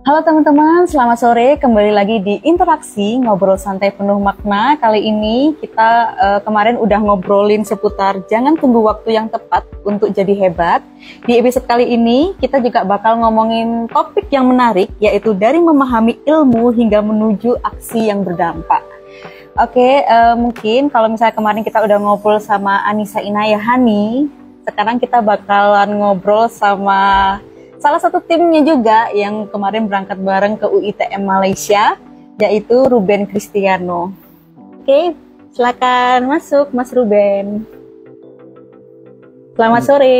Halo teman-teman, selamat sore. Kembali lagi di Interaksi Ngobrol Santai Penuh Makna. Kali ini kita kemarin udah ngobrolin seputar jangan tunggu waktu yang tepat untuk jadi hebat. Di episode kali ini kita juga bakal ngomongin topik yang menarik, yaitu dari memahami ilmu hingga menuju aksi yang berdampak. Oke, mungkin kalau misalnya kemarin kita udah ngobrol sama Anissa Inayahani, sekarang kita bakalan ngobrol sama salah satu timnya juga yang kemarin berangkat bareng ke UITM Malaysia, yaitu Ruben Cristiano. Oke, silakan masuk Mas Ruben. Selamat sore.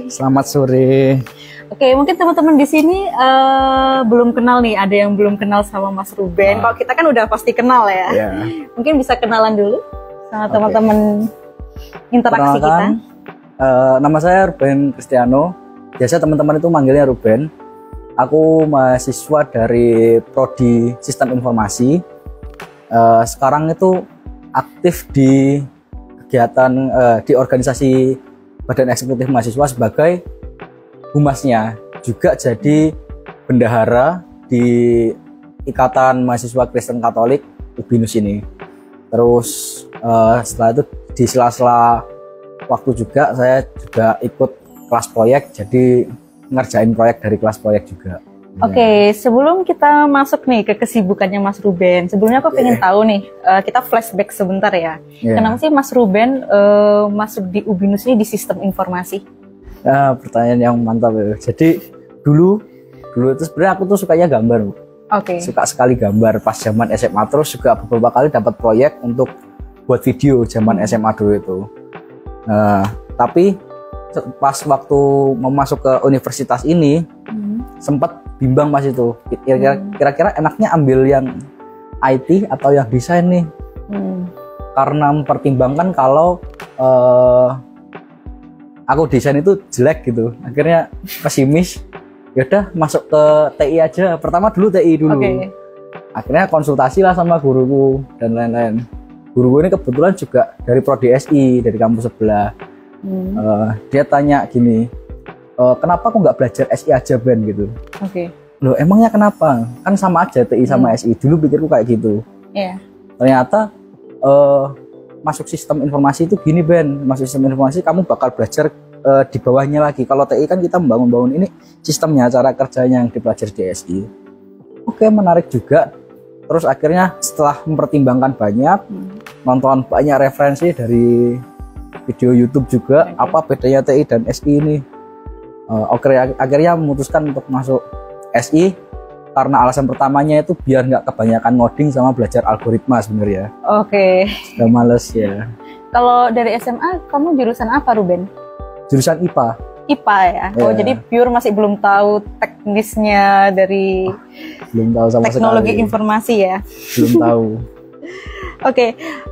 Selamat sore. Oke, mungkin teman-teman di sini belum kenal nih, ada yang belum kenal sama Mas Ruben. Kalau kita kan udah pasti kenal ya. Yeah. Mungkin bisa kenalan dulu sama teman-teman interaksi kita. Nama saya Ruben Cristiano. Biasa teman-teman itu manggilnya Ruben. Aku mahasiswa dari Prodi Sistem Informasi. Sekarang itu aktif di kegiatan di organisasi Badan Eksekutif Mahasiswa sebagai humasnya. Juga jadi bendahara di Ikatan Mahasiswa Kristen Katolik UBINUS ini. Terus setelah itu di sela-sela waktu juga saya juga ikut kelas proyek, jadi ngerjain proyek dari kelas proyek juga. Oke, sebelum kita masuk nih ke kesibukannya Mas Ruben, sebelumnya aku pengen tahu nih, kita flashback sebentar ya. Kenapa sih Mas Ruben masuk di UBINUS ini di sistem informasi? Pertanyaan yang mantap ya. Jadi dulu itu sebenarnya aku tuh sukanya gambar. Suka sekali gambar pas zaman SMA, terus juga beberapa kali dapat proyek untuk buat video zaman SMA dulu itu. Tapi pas waktu mau masuk ke universitas ini sempat bimbang Mas itu kira-kira enaknya ambil yang IT atau yang desain nih, karena mempertimbangkan kalau aku desain itu jelek gitu, akhirnya pesimis. Yaudah masuk ke TI aja, pertama dulu TI dulu. Akhirnya konsultasi lah sama guruku dan lain-lain. Guruku ini kebetulan juga dari Prodi SI dari kampus sebelah. Dia tanya gini, kenapa aku nggak belajar SI aja Ben gitu? Loh emangnya kenapa? Kan sama aja TI sama SI. Dulu pikirku kayak gitu. Ternyata masuk sistem informasi itu gini Ben, masuk sistem informasi kamu bakal belajar di bawahnya lagi. Kalau TI kan kita membangun ini sistemnya, cara kerjanya yang dipelajari di SI. Oke, menarik juga. Terus akhirnya setelah mempertimbangkan banyak, nonton banyak referensi dari video YouTube juga, apa bedanya TI dan SI ini. Akhirnya memutuskan untuk masuk SI karena alasan pertamanya itu biar nggak kebanyakan ngoding sama belajar algoritma sebenarnya. Udah males ya. Kalau dari SMA kamu jurusan apa Ruben? Jurusan IPA. IPA ya. Jadi pure masih belum tahu teknisnya dari belum tahu sama teknologi sekali. Informasi ya. Belum tahu.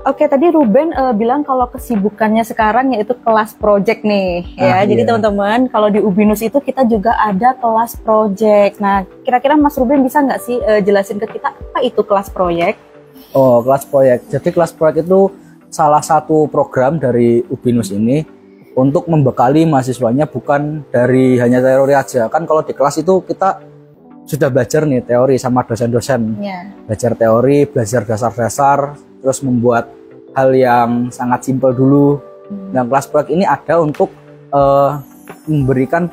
Oke, tadi Ruben bilang kalau kesibukannya sekarang yaitu kelas project nih ya. Jadi teman-teman, kalau di UBINUS itu kita juga ada kelas project. Nah, kira-kira Mas Ruben bisa nggak sih jelasin ke kita apa itu kelas project? Oh, kelas proyek. Jadi kelas proyek itu salah satu program dari UBINUS ini untuk membekali mahasiswanya, bukan dari hanya teori aja. Kan kalau di kelas itu kita sudah belajar nih teori sama dosen-dosen. Belajar teori, belajar dasar-dasar, terus membuat hal yang sangat simpel dulu. Dan kelas proyek ini ada untuk memberikan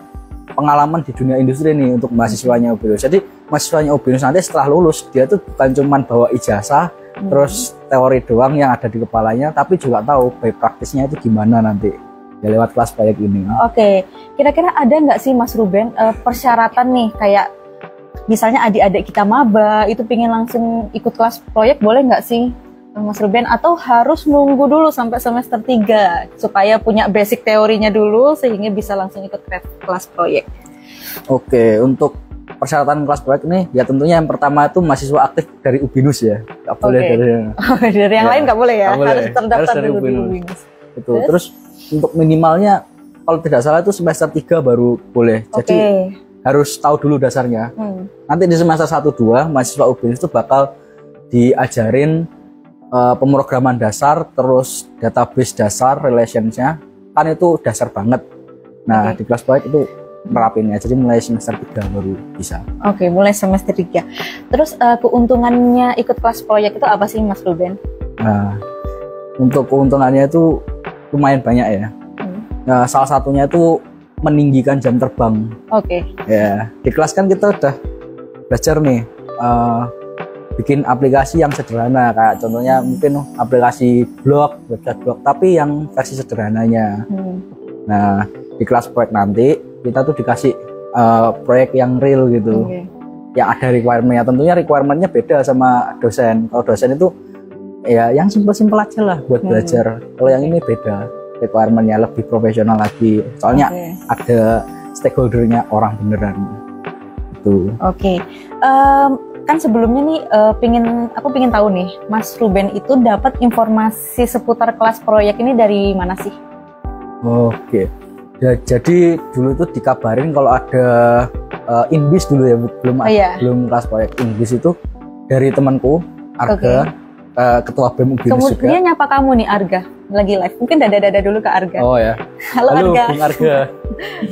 pengalaman di dunia industri nih untuk mahasiswanya UBINUS. Jadi mahasiswanya UBINUS nanti setelah lulus, dia tuh bukan cuma bawa ijazah, terus teori doang yang ada di kepalanya, tapi juga tahu baik praktisnya itu gimana nanti ya lewat kelas proyek ini. Kira-kira ada nggak sih Mas Ruben persyaratan nih, kayak misalnya adik-adik kita maba itu pengen langsung ikut kelas proyek, boleh nggak sih Mas Ruben, atau harus nunggu dulu sampai semester 3 supaya punya basic teorinya dulu sehingga bisa langsung ikut kelas proyek? Untuk persyaratan kelas proyek ini ya tentunya yang pertama itu mahasiswa aktif dari UBINUS ya. Nggak boleh dari yang lain nggak boleh ya, harus terdaftar dari dulu di UBINUS. Terus untuk minimalnya kalau tidak salah itu semester 3 baru boleh. Jadi harus tahu dulu dasarnya. Nanti di semester 1-2 mahasiswa UBINUS itu bakal diajarin pemrograman dasar, terus database dasar, relationsnya, kan itu dasar banget. Nah di kelas proyek itu nerapinnya. Jadi mulai semester 3 baru bisa. Oke, mulai semester 3. Terus keuntungannya ikut kelas proyek itu apa sih Mas Ruben? Nah, untuk keuntungannya itu lumayan banyak ya. Nah, salah satunya itu meninggikan jam terbang. Oke. Ya, di kelas kan kita udah belajar nih bikin aplikasi yang sederhana, kayak contohnya mungkin aplikasi blog, website blog, tapi yang versi sederhananya. Nah, di kelas proyek nanti kita tuh dikasih proyek yang real gitu, yang ada requirement-nya. Tentunya requirement-nya beda sama dosen. Kalau dosen itu ya yang simpel-simpel aja lah buat belajar. Kalau yang ini beda, requirement-nya lebih profesional lagi. Soalnya ada stakeholder-nya orang beneran. Itu. Oke. Kan sebelumnya nih aku pingin tahu nih, Mas Ruben itu dapat informasi seputar kelas proyek ini dari mana sih? Oke. Ya, jadi dulu tuh dikabarin kalau ada Inbis dulu ya, belum kelas proyek. Inbis itu dari temanku Arga, ketua BEM Ubinus juga. Dia nyapa kamu nih Arga, lagi live. Mungkin dada dulu ke Arga. Oh ya. Halo Arga. Bung Arga.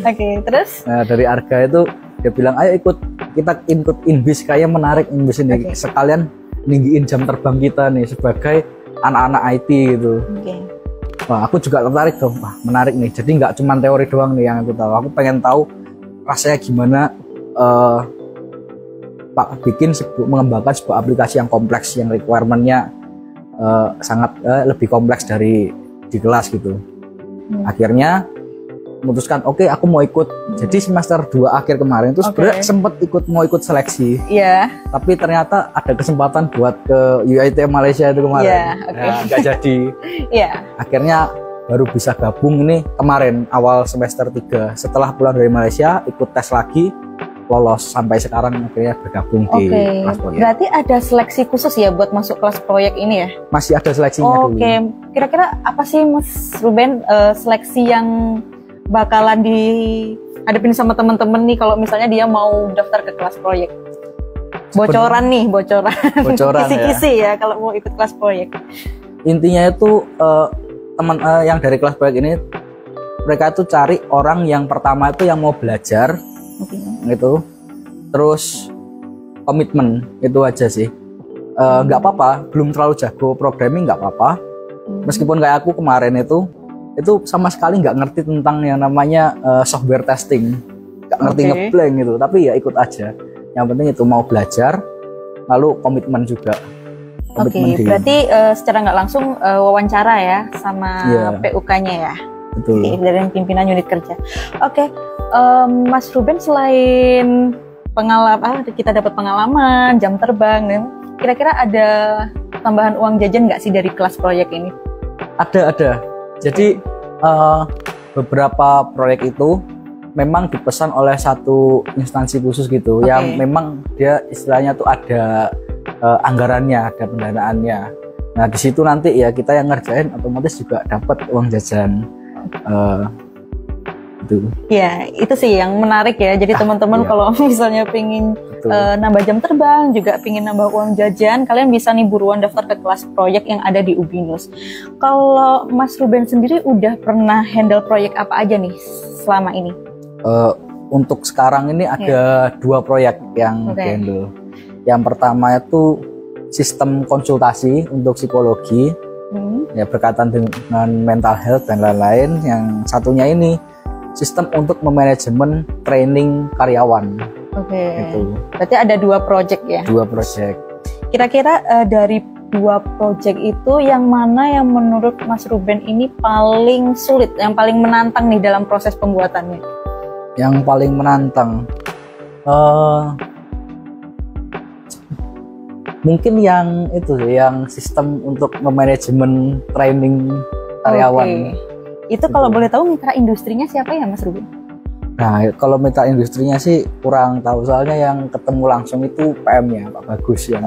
Oke, terus? Nah, dari Arga itu dia bilang, ayo kita ikut Inbis, kayak menarik Inbis ini. Sekalian ninggiin jam terbang kita nih sebagai anak-anak IT gitu. Wah, aku juga tertarik dong. Wah, menarik nih. Jadi nggak cuma teori doang nih yang aku tahu. Aku pengen tahu rasanya gimana mengembangkan sebuah aplikasi yang kompleks, yang requirement-nya sangat lebih kompleks dari di kelas gitu. Akhirnya memutuskan, oke, aku mau ikut. Jadi semester 2 akhir kemarin itu sebenarnya sempat mau ikut seleksi. Tapi ternyata ada kesempatan buat ke UiTM Malaysia itu kemarin. Nggak jadi. Akhirnya baru bisa gabung ini kemarin awal semester 3. Setelah pulang dari Malaysia, ikut tes lagi, lolos sampai sekarang, akhirnya bergabung di kelas proyek. Berarti ada seleksi khusus ya buat masuk kelas proyek ini ya? Masih ada seleksinya dulu. Kira-kira apa sih Mas Ruben seleksi yang bakalan dihadapin sama temen-temen nih kalau misalnya dia mau daftar ke kelas proyek? Bocoran kisi-kisi ya kalau mau ikut kelas proyek. Intinya itu teman yang dari kelas proyek ini, mereka tuh cari orang yang pertama itu yang mau belajar gitu, terus komitmen, itu aja sih. Nggak apa-apa, belum terlalu jago programming nggak apa-apa. Meskipun kayak aku kemarin itu sama sekali nggak ngerti tentang yang namanya software testing, nggak ngerti ngeblank gitu, tapi ya ikut aja. Yang penting itu mau belajar, lalu komitmen juga. Berarti secara nggak langsung wawancara ya sama PUK-nya ya. Betul. Dari pimpinan unit kerja. Mas Ruben, selain kita dapat pengalaman, jam terbang, kira-kira ada tambahan uang jajan nggak sih dari kelas proyek ini? Ada. Jadi beberapa proyek itu memang dipesan oleh satu instansi khusus gitu, yang memang dia istilahnya tuh ada anggarannya, ada pendanaannya. Nah, di situ nanti ya kita yang ngerjain otomatis juga dapat uang jajan. Gitu. Ya, itu sih yang menarik ya. Jadi teman-teman kalau misalnya pengen nambah jam terbang, juga pengen nambah uang jajan, kalian bisa nih buruan daftar ke kelas proyek yang ada di Ubinus. Kalau Mas Ruben sendiri udah pernah handle proyek apa aja nih selama ini? Untuk sekarang ini ada 2 proyek yang handle. Yang pertama itu sistem konsultasi untuk psikologi, ya berkaitan dengan mental health dan lain-lain. Yang satunya ini sistem untuk memanajemen training karyawan. Itu. Berarti ada 2 project ya? 2 project. Kira-kira dari 2 project itu yang mana yang menurut Mas Ruben ini paling sulit, yang paling menantang nih dalam proses pembuatannya? Yang paling menantang, mungkin yang itu, yang sistem untuk memanajemen training karyawan. Itu kalau boleh tahu mitra industrinya siapa ya Mas Ruben? Nah, kalau mitra industrinya sih kurang tahu, soalnya yang ketemu langsung itu PM-nya Pak Bagus ya.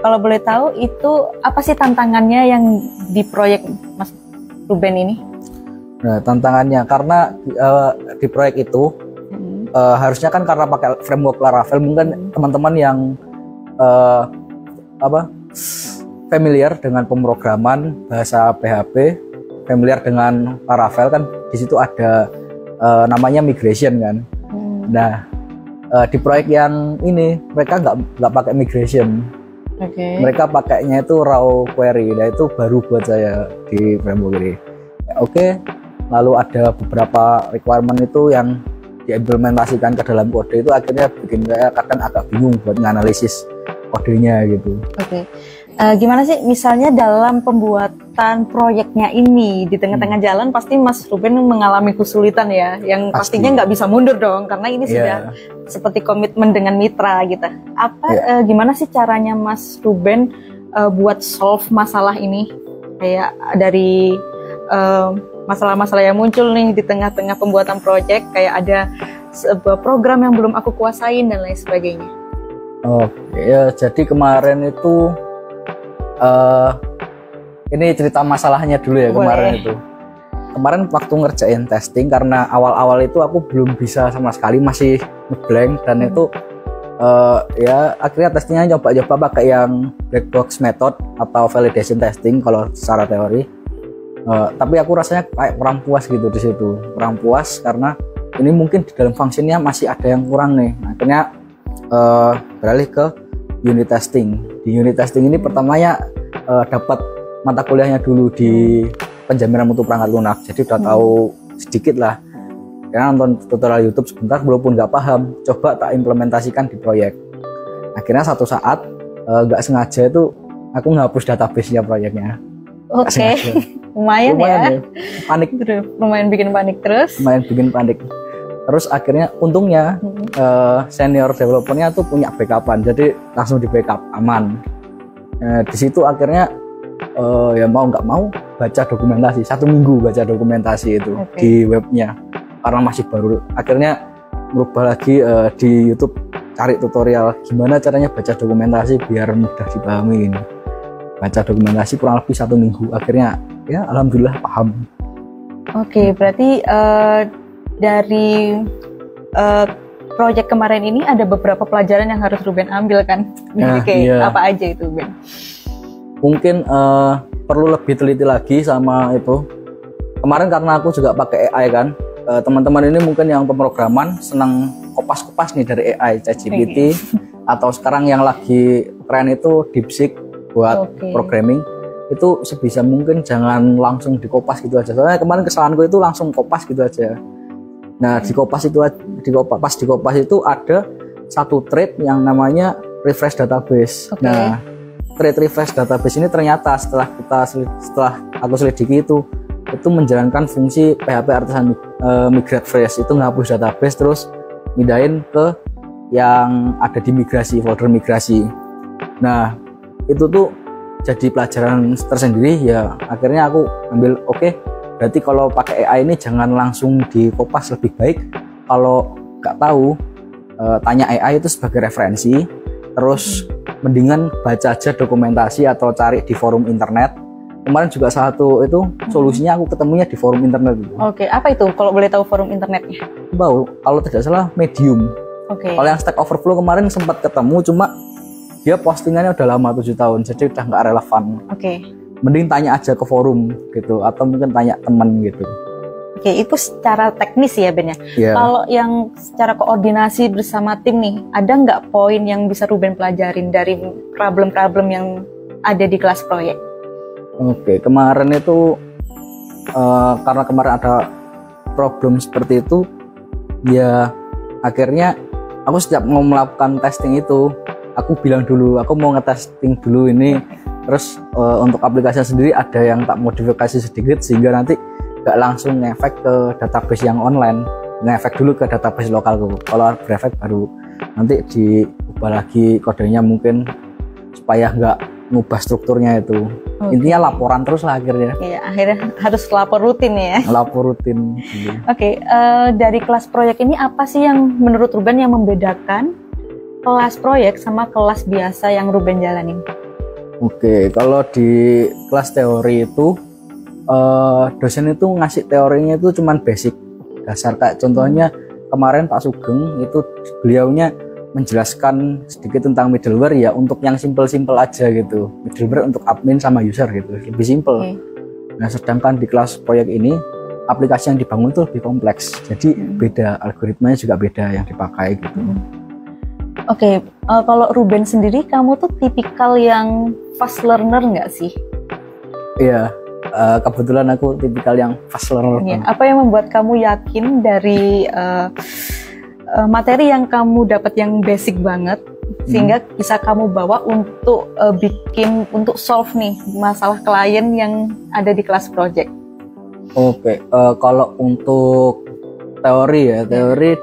Kalau boleh tahu itu apa sih tantangannya yang di proyek Mas Ruben ini? Nah, tantangannya karena di proyek itu harusnya kan karena pakai framework Laravel, mungkin teman-teman yang familiar dengan pemrograman bahasa PHP, familiar dengan Laravel kan, di situ ada namanya migration kan. Nah, di proyek yang ini mereka nggak pakai migration. Mereka pakainya itu raw query. Nah, itu baru buat saya di framework ini. Lalu ada beberapa requirement itu yang diimplementasikan ke dalam kode, itu akhirnya bikin saya kadang agak bingung buat menganalisis kodenya gitu. Gimana sih misalnya dalam pembuatan proyeknya ini di tengah-tengah jalan pasti Mas Ruben mengalami kesulitan ya, yang pastinya nggak bisa mundur dong karena ini sudah seperti komitmen dengan mitra gitu. Gimana sih caranya Mas Ruben buat solve masalah ini, kayak dari masalah-masalah yang muncul nih di tengah-tengah pembuatan proyek, kayak ada sebuah program yang belum aku kuasain dan lain sebagainya. Jadi kemarin itu ini cerita masalahnya dulu ya. Kemarin waktu ngerjain testing, karena awal-awal itu aku belum bisa sama sekali, masih ngeblank, dan itu akhirnya testingnya nyoba-nyoba pakai yang black box method atau validation testing kalau secara teori. Tapi aku rasanya kayak kurang puas gitu di situ, kurang puas karena ini mungkin di dalam fungsinya masih ada yang kurang nih. Akhirnya beralih ke unit testing. Di unit testing ini pertamanya dapat mata kuliahnya dulu di penjaminan mutu perangkat lunak, jadi udah tahu sedikit lah. Karena nonton tutorial YouTube sebentar, walaupun nggak paham, coba tak implementasikan di proyek. Akhirnya satu saat nggak sengaja itu aku ngapus database-nya proyeknya. Lumayan ya. Panik. Lumayan bikin panik terus. Terus akhirnya untungnya senior developernya tuh punya backupan, jadi langsung di backup aman. Di situ akhirnya ya mau nggak mau baca dokumentasi, 1 minggu baca dokumentasi itu di webnya karena masih baru. Akhirnya merubah lagi di YouTube, cari tutorial gimana caranya baca dokumentasi biar mudah dipahami ini. Baca dokumentasi kurang lebih 1 minggu, akhirnya ya alhamdulillah paham. Berarti dari proyek kemarin ini ada beberapa pelajaran yang harus Ruben ambil kan? Apa aja itu, Ben? Mungkin perlu lebih teliti lagi sama itu. Kemarin karena aku juga pakai AI kan, teman-teman ini mungkin yang pemrograman senang kopas-kopas nih dari AI, ChatGPT, atau sekarang yang lagi tren itu DeepSeek buat programming. Itu sebisa mungkin jangan langsung dikopas gitu aja. Soalnya kemarin kesalahanku itu langsung kopas gitu aja. Nah, di kopas itu ada satu trait yang namanya refresh database. Nah, trait refresh database ini ternyata setelah aku selidiki itu menjalankan fungsi PHP artisan migrate fresh, itu ngapus database terus pindahin ke yang ada di migrasi, folder migrasi. Nah, itu tuh jadi pelajaran tersendiri ya. Akhirnya aku ambil berarti kalau pakai AI ini jangan langsung dikopas, lebih baik kalau nggak tahu tanya AI itu sebagai referensi, terus mendingan baca aja dokumentasi atau cari di forum internet. Kemarin juga satu itu solusinya aku ketemunya di forum internet. Apa itu kalau boleh tahu forum internetnya? Kalau tidak salah Medium. Kalau yang Stack Overflow kemarin sempat ketemu, cuma dia postingannya udah lama 7 tahun, jadi udah nggak relevan. Mending tanya aja ke forum gitu, atau mungkin tanya teman gitu. Itu secara teknis ya, Ben ya. Kalau yang secara koordinasi bersama tim nih, ada nggak poin yang bisa Ruben pelajarin dari problem-problem yang ada di kelas proyek? Kemarin itu karena kemarin ada problem seperti itu, ya akhirnya aku setiap mau melakukan testing itu, aku bilang dulu, aku mau ngetesting dulu ini. Terus untuk aplikasinya sendiri ada yang tak modifikasi sedikit sehingga nanti nggak langsung ngefek ke database yang online, ngefek dulu ke database lokal dulu. Kalau berefek baru nanti diubah lagi kodenya mungkin supaya nggak ngubah strukturnya itu. Intinya laporan terus lah akhirnya. Akhirnya harus lapor rutin ya. Lapor rutin. Dari kelas proyek ini apa sih yang menurut Ruben yang membedakan kelas proyek sama kelas biasa yang Ruben jalanin? Kalau di kelas teori itu dosen itu ngasih teorinya itu cuman basic dasar, kayak contohnya kemarin Pak Sugeng itu beliaunya menjelaskan sedikit tentang middleware ya, untuk yang simple-simple aja gitu, middleware untuk admin sama user gitu, lebih simple. Nah, sedangkan di kelas proyek ini aplikasi yang dibangun itu lebih kompleks. Jadi beda, algoritmanya juga beda yang dipakai gitu. Oke, kalau Ruben sendiri, kamu tuh tipikal yang fast learner nggak sih? Iya, kebetulan aku tipikal yang fast learner. Apa yang membuat kamu yakin dari materi yang kamu dapat yang basic banget, sehingga bisa kamu bawa untuk untuk solve nih masalah klien yang ada di kelas project? Oke, kalau untuk teori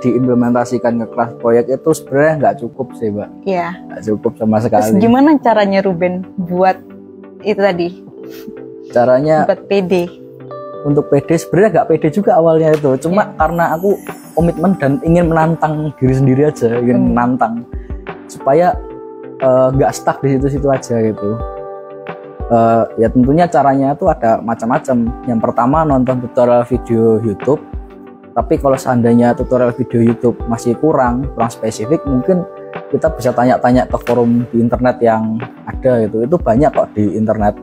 diimplementasikan ke kelas proyek itu sebenarnya nggak cukup sih, Mbak. Iya. Nggak cukup sama sekali. Terus gimana caranya Ruben buat itu tadi? Caranya buat PD. Untuk PD sebenarnya nggak PD juga awalnya itu, cuma karena aku komitmen dan ingin menantang diri sendiri aja, ingin menantang supaya nggak stuck di situ-situ aja gitu. Ya tentunya caranya itu ada macam-macam. Yang pertama nonton tutorial video YouTube. Tapi kalau seandainya tutorial video YouTube masih kurang spesifik, mungkin kita bisa tanya-tanya ke forum di internet yang ada itu banyak kok di internet.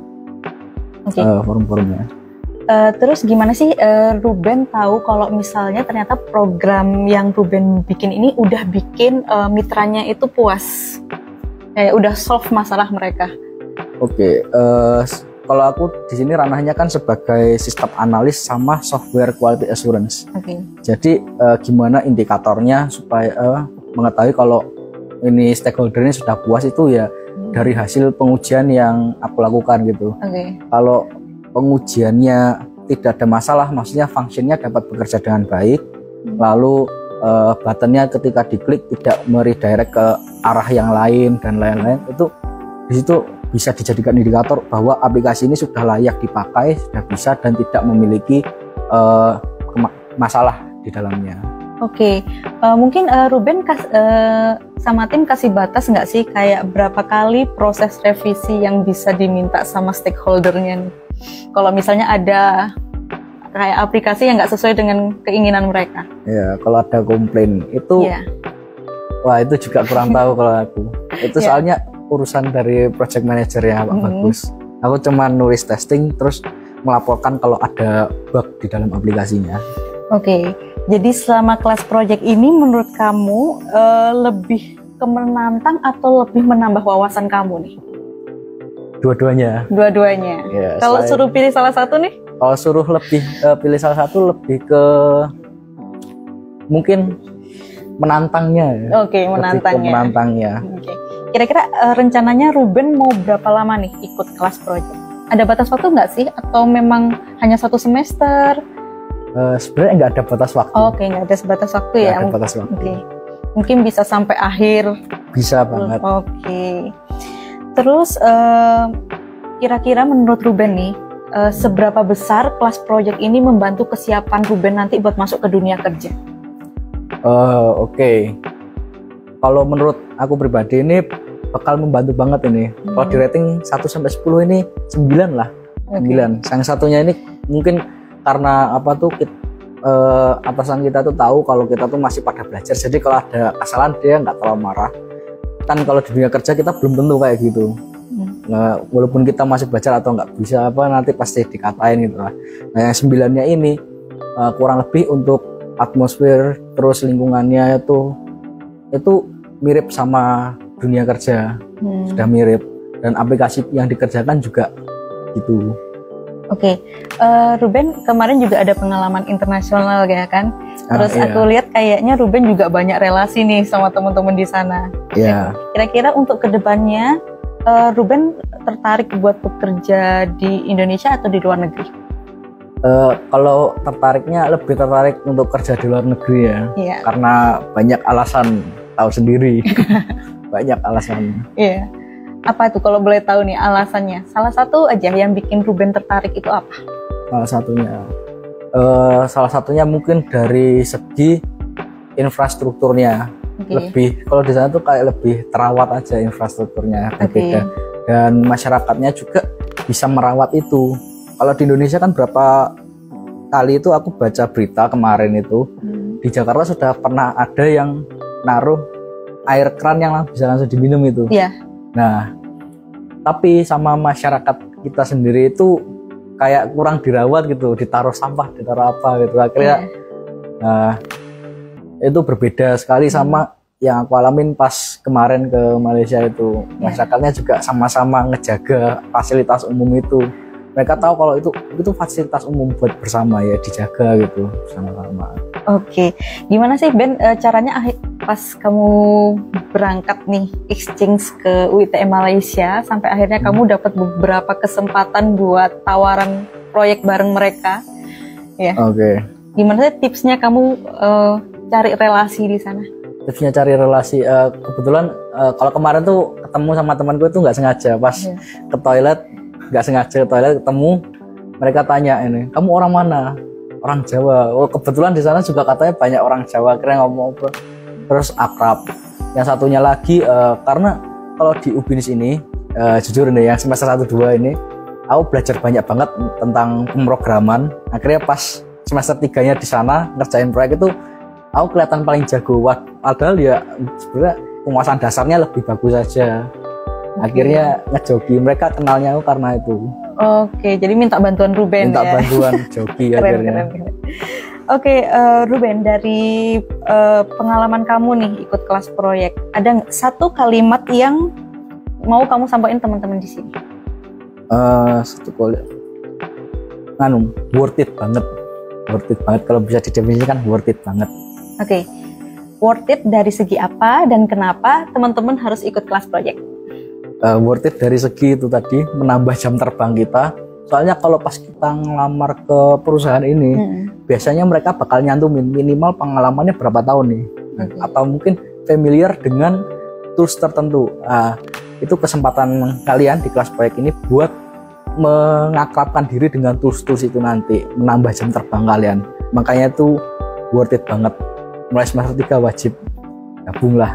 Forum-forumnya. Terus gimana sih Ruben tahu kalau misalnya ternyata program yang Ruben bikin ini udah bikin mitranya itu puas, udah solve masalah mereka? Oke, kalau aku di sini ranahnya kan sebagai sistem analis sama software quality assurance. Jadi gimana indikatornya supaya mengetahui kalau ini stakeholdernya sudah puas itu ya dari hasil pengujian yang aku lakukan gitu. Kalau pengujiannya tidak ada masalah, maksudnya fungsinya dapat bekerja dengan baik, lalu buttonnya ketika diklik tidak meredirect ke arah yang lain dan lain-lain, itu di situ bisa dijadikan indikator bahwa aplikasi ini sudah layak dipakai, sudah bisa dan tidak memiliki masalah di dalamnya. Mungkin Ruben sama tim kasih batas nggak sih kayak berapa kali proses revisi yang bisa diminta sama stakeholdernya nih? Kalau misalnya ada kayak aplikasi yang nggak sesuai dengan keinginan mereka. Ya, kalau ada komplain itu, wah itu juga kurang tahu kalau aku. Itu soalnya urusan dari project manager ya Pak Bagus. Aku cuma nulis testing terus melaporkan kalau ada bug di dalam aplikasinya. Jadi selama kelas project ini menurut kamu lebih ke menantang atau lebih menambah wawasan kamu nih? Dua-duanya. Ya, kalau suruh pilih salah satu nih? Kalau suruh pilih salah satu lebih ke mungkin menantangnya. Menantangnya. Kira-kira rencananya Ruben mau berapa lama nih ikut kelas project? Ada batas waktu nggak sih? Atau memang hanya 1 semester? Sebenarnya nggak ada batas waktu. Nggak ada batas waktu ya? Ada batas waktu. Mungkin bisa sampai akhir? Bisa banget. Terus kira-kira menurut Ruben nih, seberapa besar kelas project ini membantu kesiapan Ruben nanti buat masuk ke dunia kerja? Kalau menurut aku pribadi ini bakal membantu banget ini. Kalau di rating 1-10 ini 9 lah. 9. Yang satunya ini mungkin karena atasan kita tuh tahu kalau kita tuh masih pada belajar. Jadi kalau ada kesalahan dia nggak terlalu marah. Kan kalau di dunia kerja kita belum tentu kayak gitu. Nah, walaupun kita masih belajar atau nggak bisa nanti pasti dikatain gitu lah. Nah yang 9-nya ini kurang lebih untuk atmosfer terus lingkungannya itu mirip sama dunia kerja. Sudah mirip, dan aplikasi yang dikerjakan juga gitu. Ruben kemarin juga ada pengalaman internasional ya kan? Terus aku lihat kayaknya Ruben juga banyak relasi nih sama teman-teman di sana. Kira-kira untuk kedepannya Ruben tertarik buat bekerja di Indonesia atau di luar negeri? Kalau lebih tertarik untuk kerja di luar negeri ya. Karena banyak alasan, tahu sendiri. Banyak alasan. Apa itu kalau boleh tahu nih alasannya? Salah satu aja yang bikin Ruben tertarik itu apa? Salah satunya mungkin dari segi infrastrukturnya. Lebih, kalau di sana tuh kayak lebih terawat aja infrastrukturnya, berbeda. Dan masyarakatnya juga bisa merawat itu. Kalau di Indonesia kan berapa kali itu aku baca berita kemarin itu di Jakarta sudah pernah ada yang naruh air keran yang bisa langsung diminum itu. Nah, tapi sama masyarakat kita sendiri itu kayak kurang dirawat gitu, ditaruh sampah, ditaruh apa gitu. Akhirnya itu berbeda sekali sama yang aku alamin pas kemarin ke Malaysia itu. Masyarakatnya juga sama-sama ngejaga fasilitas umum itu. Mereka tahu kalau itu fasilitas umum buat bersama ya, dijaga gitu bersama-sama. Oke, gimana sih Ben caranya pas kamu berangkat nih exchange ke UITM Malaysia sampai akhirnya kamu dapat beberapa kesempatan buat tawaran proyek bareng mereka? Ya. Oke. Gimana sih tipsnya kamu cari relasi di sana? Tipsnya cari relasi, kebetulan kalau kemarin tuh ketemu sama temanku itu nggak sengaja pas ke toilet. Nggak sengaja ke toilet ketemu, mereka tanya ini, kamu orang mana? Orang Jawa. Oh kebetulan di sana juga katanya banyak orang Jawa, akhirnya ngomong terus akrab. Yang satunya lagi karena kalau di UBINIS ini jujur nih yang semester 1-2 ini aku belajar banyak banget tentang pemrograman. Akhirnya pas semester 3-nya di sana ngerjain proyek itu aku kelihatan paling jago. Padahal ya sebenarnya penguasaan dasarnya lebih bagus saja. Akhirnya ngejoki, mereka kenalnya aku karena itu. Oke, jadi minta bantuan Ruben minta bantuan joki akhirnya. Keren. Oke, Ruben, dari pengalaman kamu nih ikut kelas proyek, ada satu kalimat yang mau kamu sampaikan teman-teman di sini? Satu kalimat, worth it banget kalau bisa didefinisikan worth it banget. Oke, worth it dari segi apa dan kenapa teman-teman harus ikut kelas proyek? Worth it dari segi itu tadi menambah jam terbang kita. Soalnya kalau pas kita ngelamar ke perusahaan ini, biasanya mereka bakal nyantumin minimal pengalamannya berapa tahun nih, atau mungkin familiar dengan tools tertentu. Itu kesempatan kalian di kelas proyek ini buat mengakrabkan diri dengan tools-tools itu nanti, menambah jam terbang kalian. Makanya itu worth it banget. Mulai semester 3 wajib gabung lah.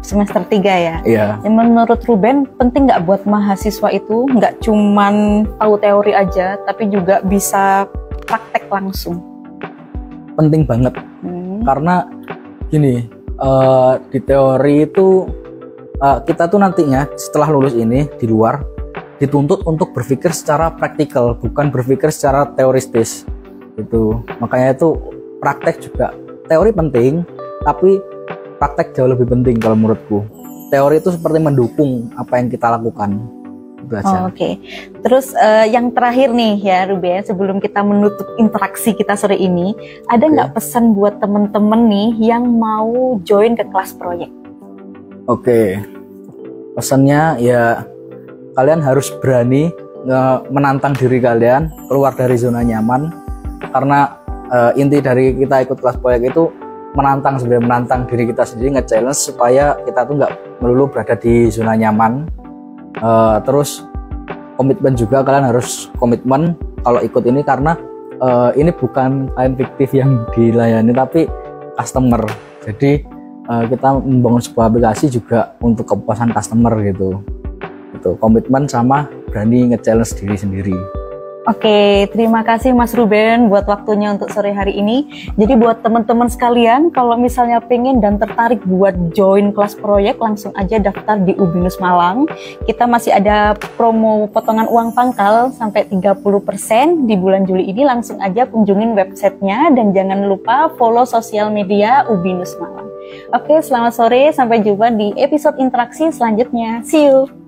Semester 3 ya? Iya. Menurut Ruben, penting nggak buat mahasiswa itu nggak cuman tahu teori aja, tapi juga bisa praktek langsung? Penting banget. Karena gini, di teori itu kita tuh nantinya setelah lulus ini di luar dituntut untuk berpikir secara praktikal, bukan berpikir secara teoristis. Itu makanya itu praktek juga. Teori penting, tapi praktek jauh lebih penting kalau menurutku. Teori itu seperti mendukung apa yang kita lakukan. Itu aja. Oke. Terus yang terakhir nih ya Ruben, sebelum kita menutup interaksi kita sore ini, ada nggak pesan buat temen-temen nih yang mau join ke kelas proyek? Oke. Pesannya ya kalian harus berani menantang diri kalian, keluar dari zona nyaman. Karena inti dari kita ikut kelas proyek itu menantang diri kita sendiri, nge-challenge supaya kita tuh nggak melulu berada di zona nyaman. Terus komitmen juga, kalian harus komitmen kalau ikut ini karena ini bukan klien fiktif yang dilayani tapi customer. Jadi kita membangun sebuah aplikasi juga untuk kepuasan customer gitu. Itu komitmen sama berani nge-challenge diri sendiri. Oke, terima kasih Mas Ruben buat waktunya untuk sore hari ini. Jadi buat teman-teman sekalian, kalau misalnya pengen dan tertarik buat join kelas proyek, langsung aja daftar di UBINUS Malang. Kita masih ada promo potongan uang pangkal sampai 30% di bulan Juli ini. Langsung aja kunjungin websitenya dan jangan lupa follow sosial media UBINUS Malang. Oke, selamat sore, sampai jumpa di episode interaksi selanjutnya. See you!